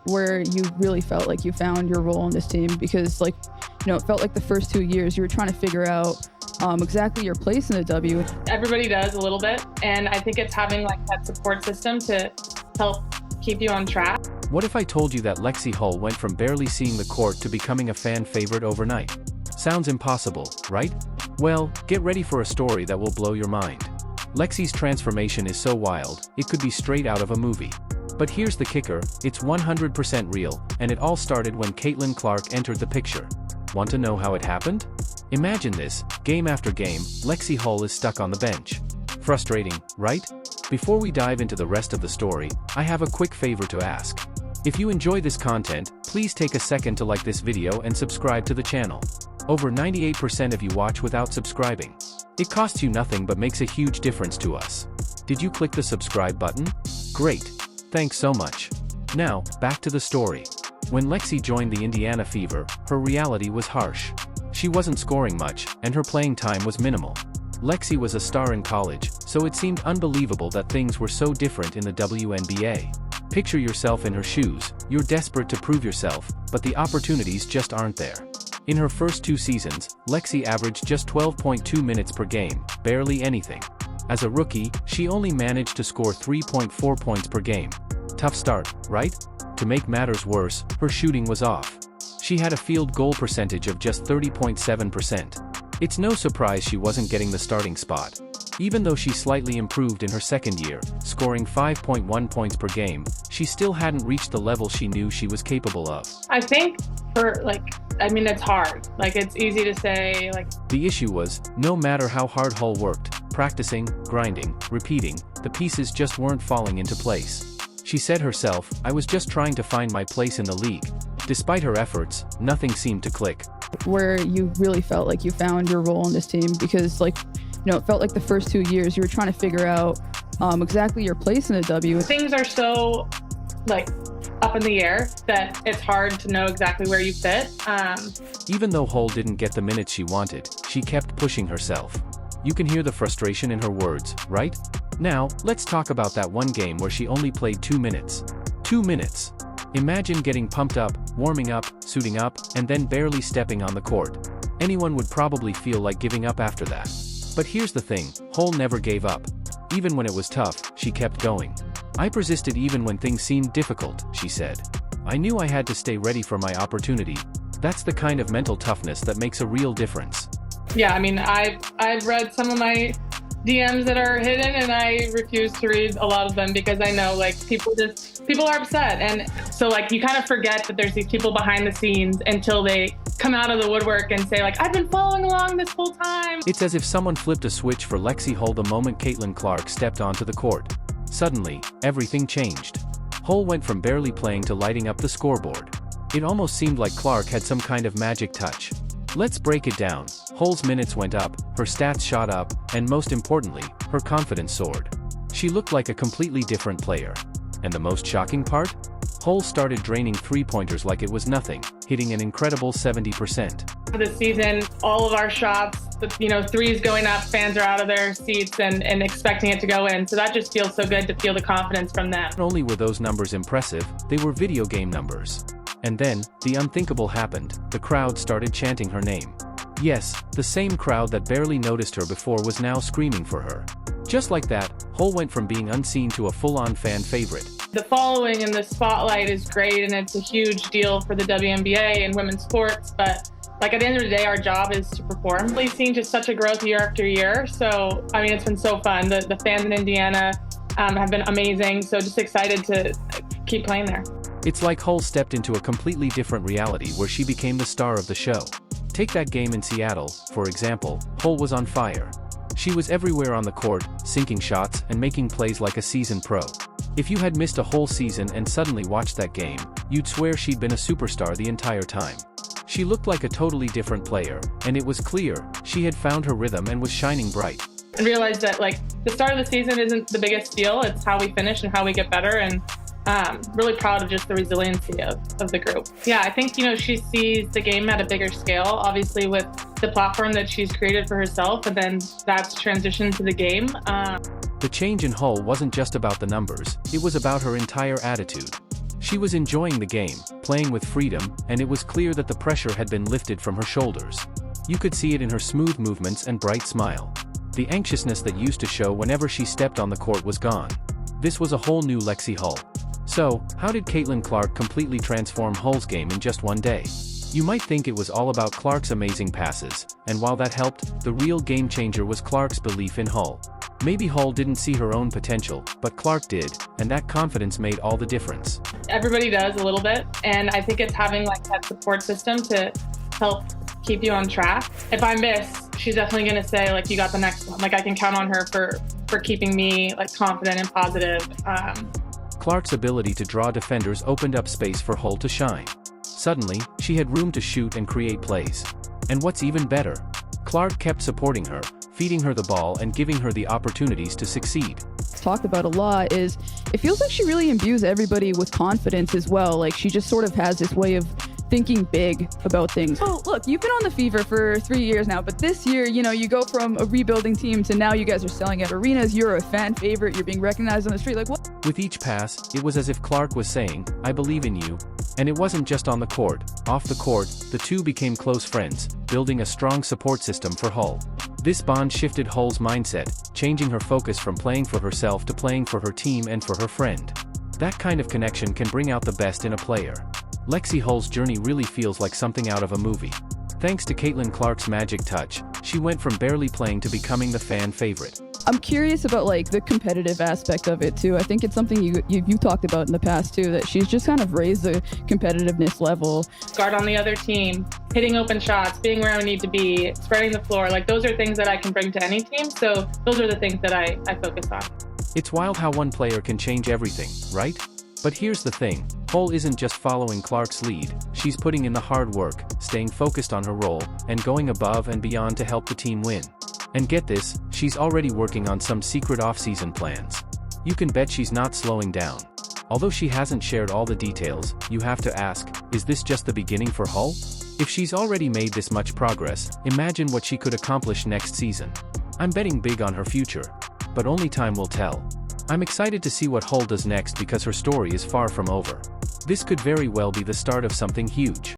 where you really felt like you found your role in this team? Because it felt like the first 2 years you were trying to figure out exactly your place in the W. Everybody does a little bit, and I think it's having that support system to help keep you on track. What if I told you that Lexie Hull went from barely seeing the court to becoming a fan favorite overnight? Sounds impossible, right? Well, get ready for a story that will blow your mind. Lexie's transformation is so wild, it could be straight out of a movie. But here's the kicker, it's 100% real, and it all started when Caitlin Clark entered the picture. Want to know how it happened? Imagine this, game after game, Lexie Hull is stuck on the bench. Frustrating, right? Before we dive into the rest of the story, I have a quick favor to ask. If you enjoy this content, please take a second to like this video and subscribe to the channel. Over 98% of you watch without subscribing. It costs you nothing but makes a huge difference to us. Did you click the subscribe button? Great. Thanks so much. Now, back to the story. When Lexie joined the Indiana Fever, her reality was harsh. She wasn't scoring much, and her playing time was minimal. Lexie was a star in college, so it seemed unbelievable that things were so different in the WNBA. Picture yourself in her shoes, you're desperate to prove yourself, but the opportunities just aren't there. In her first 2 seasons, Lexie averaged just 12.2 minutes per game, barely anything. As a rookie, she only managed to score 3.4 points per game. Tough start, right? To make matters worse, her shooting was off. She had a field goal percentage of just 30.7%. It's no surprise she wasn't getting the starting spot. Even though she slightly improved in her second year, scoring 5.1 points per game, she still hadn't reached the level she knew she was capable of. I think it's hard. It's easy to say, The issue was, no matter how hard Hull worked, practicing, grinding, repeating, the pieces just weren't falling into place. She said herself, "I was just trying to find my place in the league." Despite her efforts, nothing seemed to click. Where you really felt like you found your role in this team? Because it felt like the first 2 years you were trying to figure out exactly your place in the W. Things are so up in the air that it's hard to know exactly where you fit. Even though Hull didn't get the minutes she wanted, she kept pushing herself. You can hear the frustration in her words, right? Now, let's talk about that one game where she only played 2 minutes. 2 minutes. Imagine getting pumped up, warming up, suiting up, and then barely stepping on the court. Anyone would probably feel like giving up after that. But here's the thing, Hull never gave up. Even when it was tough, she kept going. "I persisted even when things seemed difficult," she said. "I knew I had to stay ready for my opportunity." That's the kind of mental toughness that makes a real difference. Yeah, I've read some of my DMs that are hidden, and I refuse to read a lot of them because I know people are upset, and so you kind of forget that there's these people behind the scenes until they come out of the woodwork and say I've been following along this whole time. It's as if someone flipped a switch for Lexie Hull the moment Caitlin Clark stepped onto the court. Suddenly, everything changed. Hull went from barely playing to lighting up the scoreboard. It almost seemed like Clark had some kind of magic touch. Let's break it down. Hull's minutes went up, her stats shot up, and most importantly, her confidence soared. She looked like a completely different player. And the most shocking part? Hull started draining three-pointers like it was nothing, hitting an incredible 70%. This season, all of our shots, threes going up, fans are out of their seats and expecting it to go in. So that just feels so good to feel the confidence from them. Not only were those numbers impressive, they were video game numbers. And then, the unthinkable happened, the crowd started chanting her name. Yes, the same crowd that barely noticed her before was now screaming for her. Just like that, Hull went from being unseen to a full-on fan favorite. The following and the spotlight is great, and it's a huge deal for the WNBA and women's sports, but at the end of the day, our job is to perform. We've seen just such a growth year after year, so it's been so fun. The fans in Indiana have been amazing, so just excited to keep playing there. It's like Hull stepped into a completely different reality where she became the star of the show. Take that game in Seattle, for example. Hull was on fire. She was everywhere on the court, sinking shots and making plays like a seasoned pro. If you had missed a whole season and suddenly watched that game, you'd swear she'd been a superstar the entire time. She looked like a totally different player, and it was clear, she had found her rhythm and was shining bright. I realized that the start of the season isn't the biggest deal, it's how we finish and how we get better, and really proud of just the resiliency of the group. Yeah, I think, she sees the game at a bigger scale, obviously with the platform that she's created for herself, and then that's transitioned to the game. The change in Hull wasn't just about the numbers, it was about her entire attitude. She was enjoying the game, playing with freedom, and it was clear that the pressure had been lifted from her shoulders. You could see it in her smooth movements and bright smile. The anxiousness that used to show whenever she stepped on the court was gone. This was a whole new Lexie Hull. So, how did Caitlin Clark completely transform Hull's game in just one day? You might think it was all about Clark's amazing passes, and while that helped, the real game changer was Clark's belief in Hull. Maybe Hull didn't see her own potential, but Clark did, and that confidence made all the difference. Everybody does a little bit, and I think it's having like that support system to help keep you on track. If I miss, she's definitely going to say like, you got the next one. Like I can count on her for keeping me like confident and positive. Clark's ability to draw defenders opened up space for Hull to shine. Suddenly, she had room to shoot and create plays. And what's even better, Clark kept supporting her, feeding her the ball and giving her the opportunities to succeed. Talked about a lot is it feels like she really imbues everybody with confidence as well. Like she just sort of has this way of thinking big about things. Well, look, you've been on the Fever for 3 years now, but this year, you go from a rebuilding team to now you guys are selling out arenas. You're a fan favorite. You're being recognized on the street. Like what? With each pass, it was as if Clark was saying, "I believe in you." And it wasn't just on the court. Off the court, the two became close friends, building a strong support system for Hull. This bond shifted Hull's mindset, changing her focus from playing for herself to playing for her team and for her friend. That kind of connection can bring out the best in a player. Lexie Hull's journey really feels like something out of a movie. Thanks to Caitlin Clark's magic touch, she went from barely playing to becoming the fan favorite. I'm curious about like the competitive aspect of it too. I think it's something you talked about in the past too, that she's just kind of raised the competitiveness level. Guard on the other team, hitting open shots, being where I need to be, spreading the floor. Like those are things that I can bring to any team. So those are the things that I focus on. It's wild how one player can change everything, right? But here's the thing, Hull isn't just following Clark's lead, she's putting in the hard work, staying focused on her role, and going above and beyond to help the team win. And get this, she's already working on some secret off-season plans. You can bet she's not slowing down. Although she hasn't shared all the details, you have to ask, is this just the beginning for Hull? If she's already made this much progress, imagine what she could accomplish next season. I'm betting big on her future. But only time will tell. I'm excited to see what Hull does next because her story is far from over. This could very well be the start of something huge.